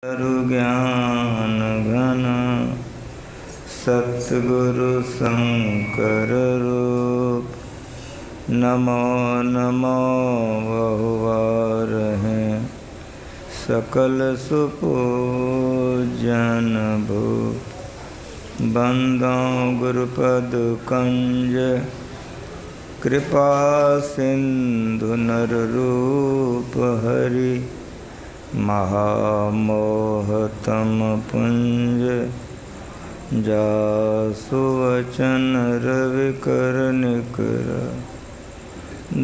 ज्ञान घन सतगुरु शंकर रूप नमो नमो बहुवार हैं सकल सुपूजन भूप बंदो गुरुपद कंज कृपा सिंधु नर रूप हरि महामोहतम पुंज जासु वचन रविकर निकर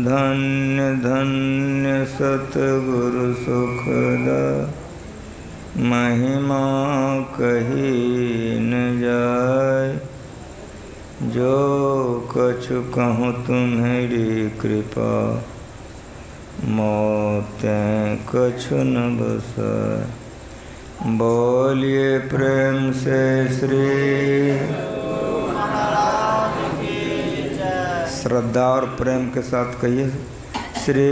धन्य धन्य सतगुरु सुखदा महिमा कही न जाय जो कछु कहूँ तुम्हारी कृपा मोतें कछु न बसाए। बोलिए प्रेम से श्री श्रद्धा और प्रेम के साथ कहिए श्री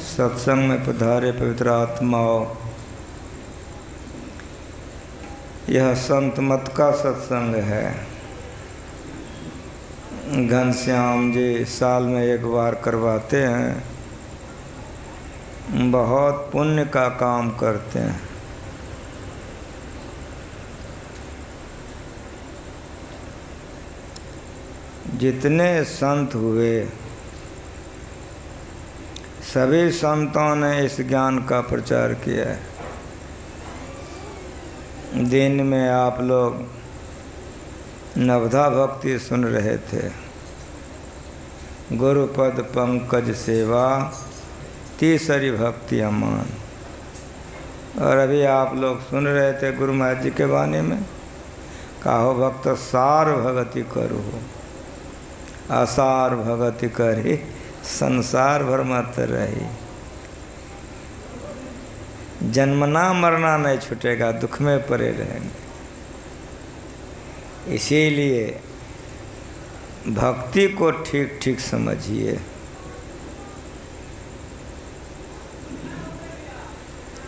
सत्संग में पधारे पवित्र आत्माओं। यह संत मत का सत्संग है। घनश्याम जी साल में एक बार करवाते हैं, बहुत पुण्य का काम करते हैं। जितने संत हुए सभी संतों ने इस ज्ञान का प्रचार किया है। दिन में आप लोग नवधा भक्ति सुन रहे थे, गुरुपद पंकज सेवा तीसरी भक्ति अमान। और अभी आप लोग सुन रहे थे गुरु महाराज जी के बानी में, काहो भक्त सार भगति करो, असार भगति करी संसार भर मत रही। जन्मना मरना नहीं छूटेगा, दुख में पड़े रहेंगे। इसीलिए भक्ति को ठीक ठीक समझिए।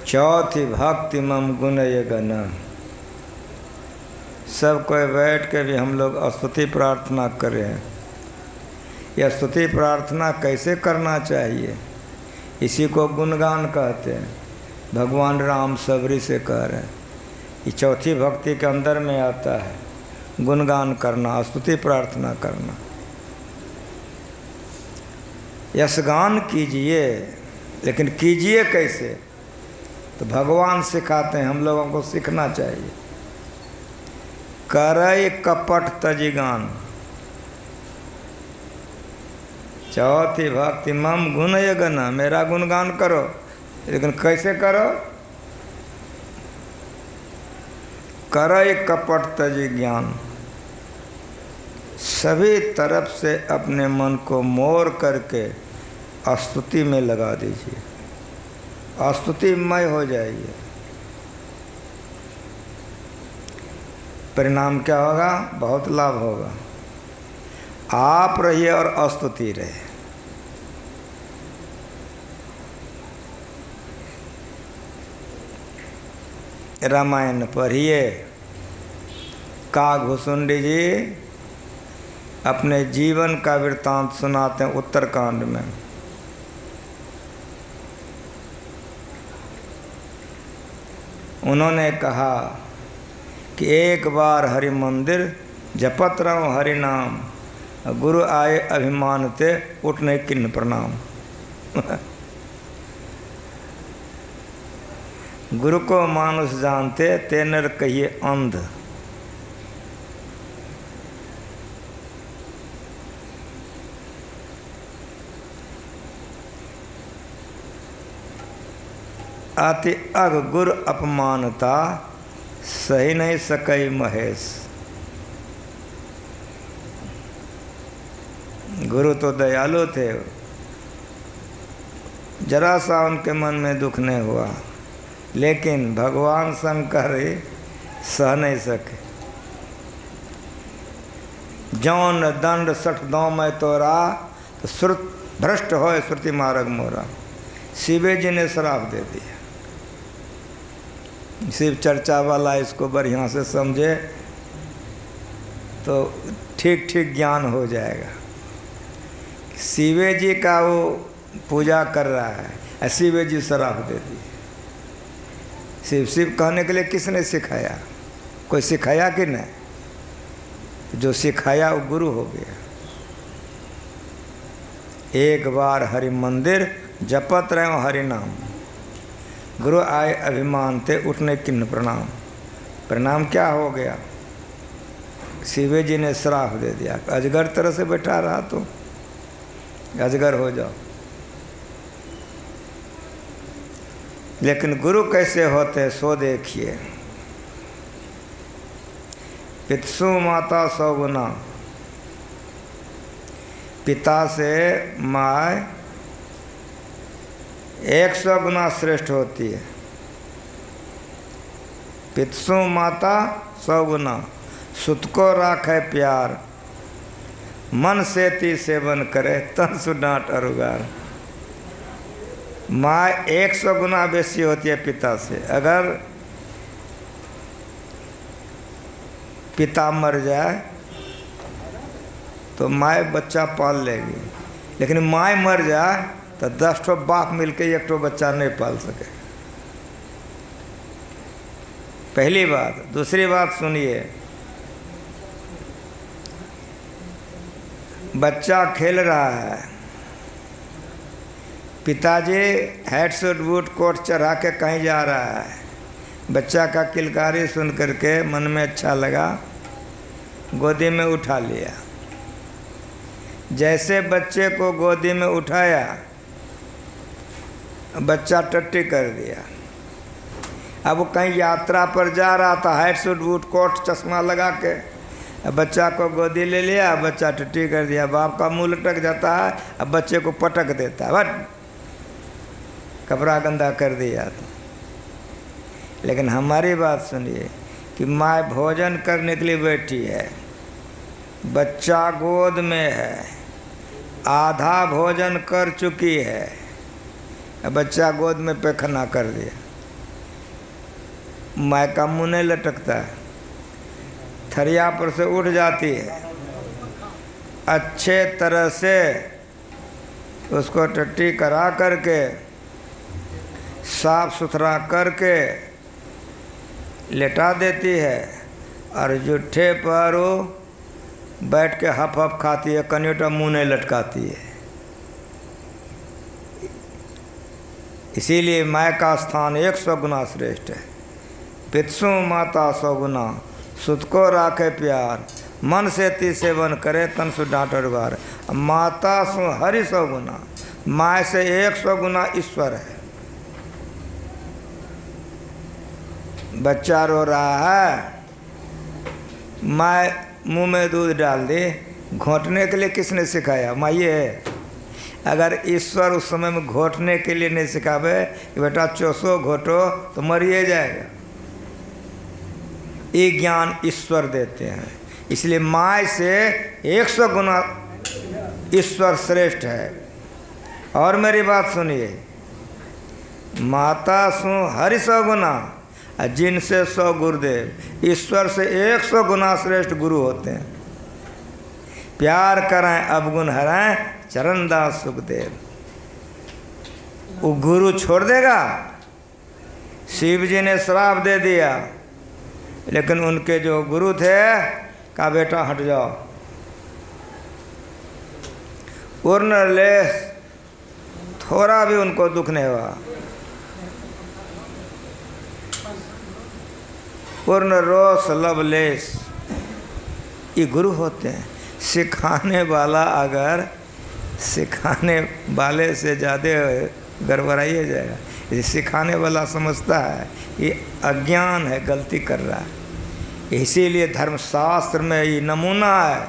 चौथी भक्ति मम गुण ये गना। सब कोई बैठ के भी हम लोग स्तुति प्रार्थना करें। यह स्तुति प्रार्थना कैसे करना चाहिए, इसी को गुणगान कहते हैं। भगवान राम सबरी से कह रहे हैं, ये चौथी भक्ति के अंदर में आता है गुणगान करना, स्तुति प्रार्थना करना। यशगान कीजिए, लेकिन कीजिए कैसे, तो भगवान सिखाते हैं, हम लोगों को सीखना चाहिए। करय कपट तजिगान। चौथी भक्ति मम गुण यगना, मेरा गुणगान करो, लेकिन कैसे करो। करय कपट तजि ज्ञान। सभी तरफ से अपने मन को मोर करके स्तुति में लगा दीजिए, स्तुतिमय हो जाइए। परिणाम क्या होगा, बहुत लाभ होगा। आप रहिए और स्तुति रहे। रामायण पढ़िए। काघभुसुंडी जी अपने जीवन का वृत्तांत सुनाते हैं उत्तरकांड में। उन्होंने कहा कि एक बार हरि मंदिर जपत रहो हरि नाम, गुरु आए अभिमान ते उठने किन्न प्रणाम। गुरु को मानुष जानते ते नर कहिए अंध। अति अग गुरु अपमानता, सही नहीं सकई महेश। गुरु तो दयालु थे, जरा सा उनके मन में दुख नहीं हुआ, लेकिन भगवान शंकर सह नहीं सके। जौन दंड सठ दौ मैं तोरा, तो श्रुत भ्रष्ट हो श्रुति मार्ग मोरा। शिवे जी ने श्राप दे दिया। शिव चर्चा वाला इसको बढ़िया से समझे तो ठीक ठीक ज्ञान हो जाएगा। शिवे जी का वो पूजा कर रहा है, शिवे जी श्राप दे दिए। शिव शिव कहने के लिए किसने सिखाया? कोई सिखाया कि नहीं? जो सिखाया वो गुरु हो गया। एक बार हरि मंदिर जपत रहे हरि नाम, गुरु आए अभिमान थे उठने किन्न प्रणाम। प्रणाम क्या हो गया? शिवे जी ने श्राप दे दिया। अजगर तरह से बैठा रहा तो अजगर हो जाओ। लेकिन गुरु कैसे होते हैं सो देखिए। पितसु माता सौ गुना, पिता से माँ 100 गुना श्रेष्ठ होती है। पितसु माता 100 गुना, सुत को राखे प्यार, मन से ती सेवन करे तन सुडांट अरुगार। माँ 100 गुना बेसी होती है पिता से। अगर पिता मर जाए तो माँ बच्चा पाल लेगी, लेकिन माँ मर जाए तो 10 ठो बाप मिलके 1 ठो बच्चा नहीं पाल सके। पहली बात। दूसरी बात सुनिए, बच्चा खेल रहा है, पिताजी हैट सूट बूट कोट चढ़ा के कहीं जा रहा है, बच्चा का किलकारी सुन करके मन में अच्छा लगा, गोदी में उठा लिया। जैसे बच्चे को गोदी में उठाया, बच्चा टट्टी कर दिया। अब वो कहीं यात्रा पर जा रहा था, हैट सूट बूट कोट चश्मा लगा के, बच्चा को गोदी ले लिया, बच्चा टट्टी कर दिया। बाप का मुंह लटक जाता है, अब बच्चे को पटक देता है, बट कपड़ा गंदा कर दिया। तो लेकिन हमारी बात सुनिए कि माँ भोजन करने के लिए बैठी है, बच्चा गोद में है, आधा भोजन कर चुकी है, बच्चा गोद में पैखाना कर दिया। माँ का मुँह नहीं लटकता है, थरिया पर से उठ जाती है, अच्छे तरह से उसको टट्टी करा करके साफ सुथरा करके लेटा देती है, और जूठे पर वो बैठ के हफ हफ खाती है, कन्योटा मुँह नहीं लटकाती है। इसीलिए माँ का स्थान 100 गुना श्रेष्ठ है। पितसु माता 100 गुना, सुत को राखे प्यार, मन से ती सेवन करे तन सु डांट अरुगार। माता सु हरि 100 गुना, माँ से 100 गुना ईश्वर है। बच्चा रो रहा है, माँ मुंह में दूध डाल दे, घोंटने के लिए किसने सिखाया? माँ ये है। अगर ईश्वर उस समय में घोंटने के लिए नहीं सिखावे कि बेटा चोसो घोटो तो मरिए जाएगा। ये ज्ञान ईश्वर देते हैं, इसलिए माँ से 100 गुना ईश्वर श्रेष्ठ है। और मेरी बात सुनिए, माता सु हरि 100 गुना, जिनसे 100 गुरुदेव, ईश्वर से 100 गुना श्रेष्ठ गुरु होते हैं। प्यार करें अवगुण हरें चरणदास सुखदेव। वो गुरु छोड़ देगा? शिव जी ने श्राप दे दिया, लेकिन उनके जो गुरु थे कहा बेटा हट जाओ, पूर्ण लेस थोड़ा भी उनको दुख नहीं हुआ। पूर्ण रोष लवलेश, ये गुरु होते हैं। सिखाने वाला अगर सिखाने वाले से ज़्यादा गड़बड़ाइए जाएगा। ये सिखाने वाला समझता है ये अज्ञान है, गलती कर रहा है। इसीलिए धर्मशास्त्र में ये नमूना है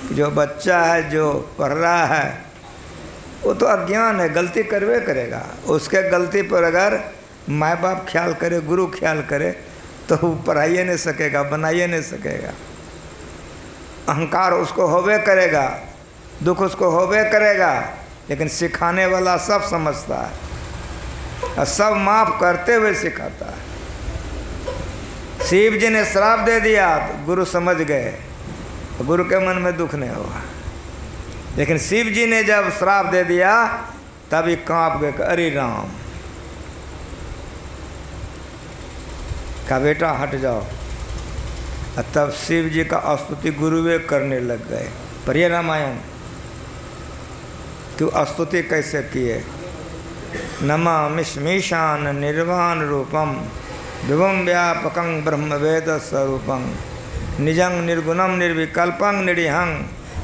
कि जो बच्चा है जो पढ़ रहा है वो तो अज्ञान है, गलती करवे करेगा। उसके गलती पर अगर माँ बाप ख्याल करे, गुरु ख्याल करे तो वो पढ़ाइए नहीं सकेगा, बनाइए नहीं सकेगा। अहंकार उसको होवे करेगा, दुख उसको होवे करेगा, लेकिन सिखाने वाला सब समझता है और सब माफ करते हुए सिखाता है। शिव जी ने श्राप दे दिया तो गुरु समझ गए, तो गुरु के मन में दुख नहीं हुआ। लेकिन शिव जी ने जब श्राप दे दिया तभी कांप गए, अरे राम का बेटा हट जाओ। और तब शिव जी का स्तुति गुरुवे करने लग गए। पढ़िए रामायण, तू स्तुति कैसे किए। नमामिश्मीशान निर्वाण रूपम विभुम व्यापकं ब्रह्म वेद स्वरूपं निजं निर्गुणं निर्विकल्पं निरीहं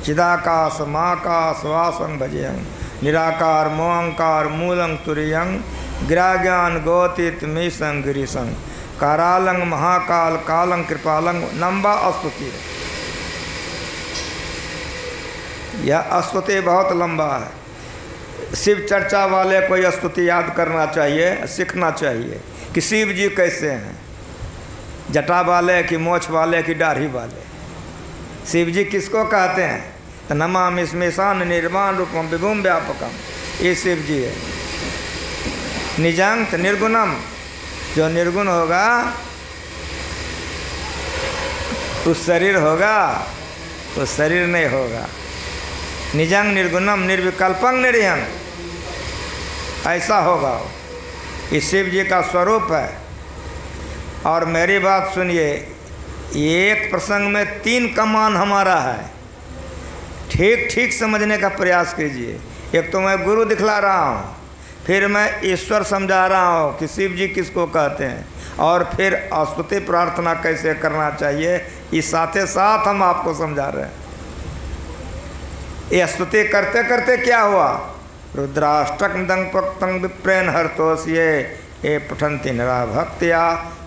चिदाकाश माकाश वासं भजेयं निराकार मोहंकार मूलं तुरीयं गिराज्ञान गोतीत मीसं गिरीशं कारालं महाकाल कालं कृपालं लंबा स्तुति है। यह स्तुति बहुत लंबा है। शिव चर्चा वाले को यह स्तुति याद करना चाहिए, सीखना चाहिए कि शिव जी कैसे हैं, जटा वाले कि मोछ वाले कि दाढ़ी वाले। शिव जी किसको कहते हैं, तो नमामि स्मशान निर्वाण रूपम विभुम व्यापकम, ये शिव जी है। निजंग तो निर्गुणम, जो निर्गुण होगा उस शरीर होगा, उस शरीर नहीं होगा। निजंग निर्गुणम निर्विकल्पं निरीहं, ऐसा होगा। ये शिव जी का स्वरूप है। और मेरी बात सुनिए, एक प्रसंग में 3 कमान हमारा है, ठीक ठीक समझने का प्रयास कीजिए। एक तो मैं गुरु दिखला रहा हूँ, फिर मैं ईश्वर समझा रहा हूँ कि शिव जी किसको कहते हैं, और फिर स्तुति प्रार्थना कैसे करना चाहिए, इस साथे साथ हम आपको समझा रहे हैं। ये स्तुति करते करते क्या हुआ, रुद्राष्टक दंग विप्रेन हरतोष ये पठंती नरा भक्तिया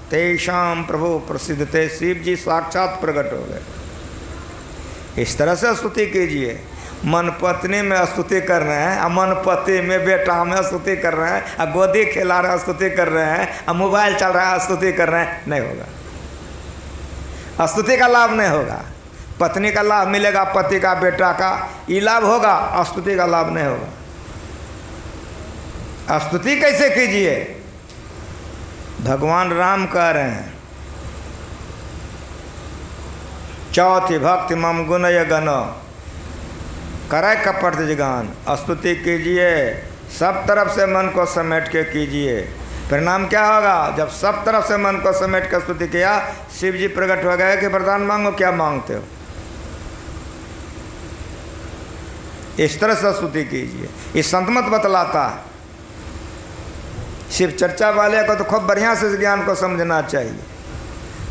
तेषाम प्रभु प्रसिद्ध थे। शिव जी साक्षात प्रकट हो गए। इस तरह से स्तुति कीजिए। मन पत्नी में स्तुति कर रहे हैं, और मन पति में बेटा में स्तुति कर रहे हैं, और गोदी खिला रहे हैं स्तुति कर रहे हैं, और मोबाइल चल रहा है स्तुति कर रहे हैं, नहीं होगा। स्तुति का लाभ नहीं होगा। पत्नी का लाभ मिलेगा, पति का बेटा का ये लाभ होगा, स्तुति का लाभ नहीं होगा। स्तुति कैसे कीजिए, भगवान राम कह रहे हैं, चौथी भक्ति मम गुणय गण करे कपट जगान। स्तुति कीजिए, सब तरफ से मन को समेट के कीजिए। परिणाम क्या होगा, जब सब तरफ से मन को समेट कर स्तुति किया, शिव जी प्रकट हो गए कि वरदान मांगो, क्या मांगते हो। इस तरह से स्तुति कीजिए। ये संत मत बतलाता है। शिव चर्चा वाले को तो खूब बढ़िया से इस ज्ञान को समझना चाहिए,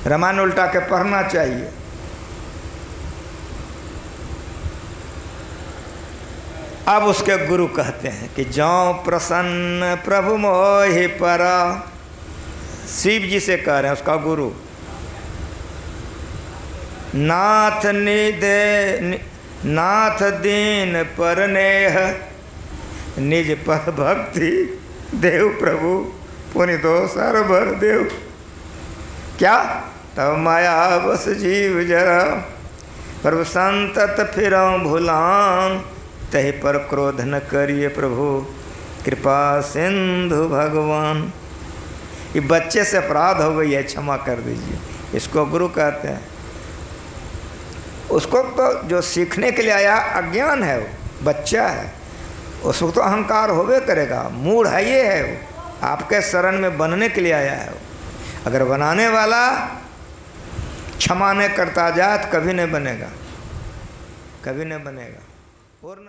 रामायण उल्टा के पढ़ना चाहिए। अब उसके गुरु कहते हैं कि जौ प्रसन्न प्रभु मोहि पर, शिव जी से कह रहे हैं उसका गुरु, नाथ निदे नाथ दीन पर नेह निज पर भक्ति देव प्रभु पुनितो सर्वर देव। क्या तब माया बस जीव जरा प्रभु संतत फिरऊं भुलान, तही पर क्रोध न करिए प्रभु कृपा सिंधु भगवान। ये बच्चे से अपराध हो गई है, क्षमा कर दीजिए। इसको गुरु कहते हैं। उसको तो जो सीखने के लिए आया अज्ञान है, वो बच्चा है, उसको तो अहंकार होवे करेगा, मूढ़ है, ये है वो। आपके शरण में बनने के लिए आया है वो। अगर बनाने वाला क्षमा नहीं करता जाए तो कभी नहीं बनेगा, कभी नहीं बनेगा। पूर्ण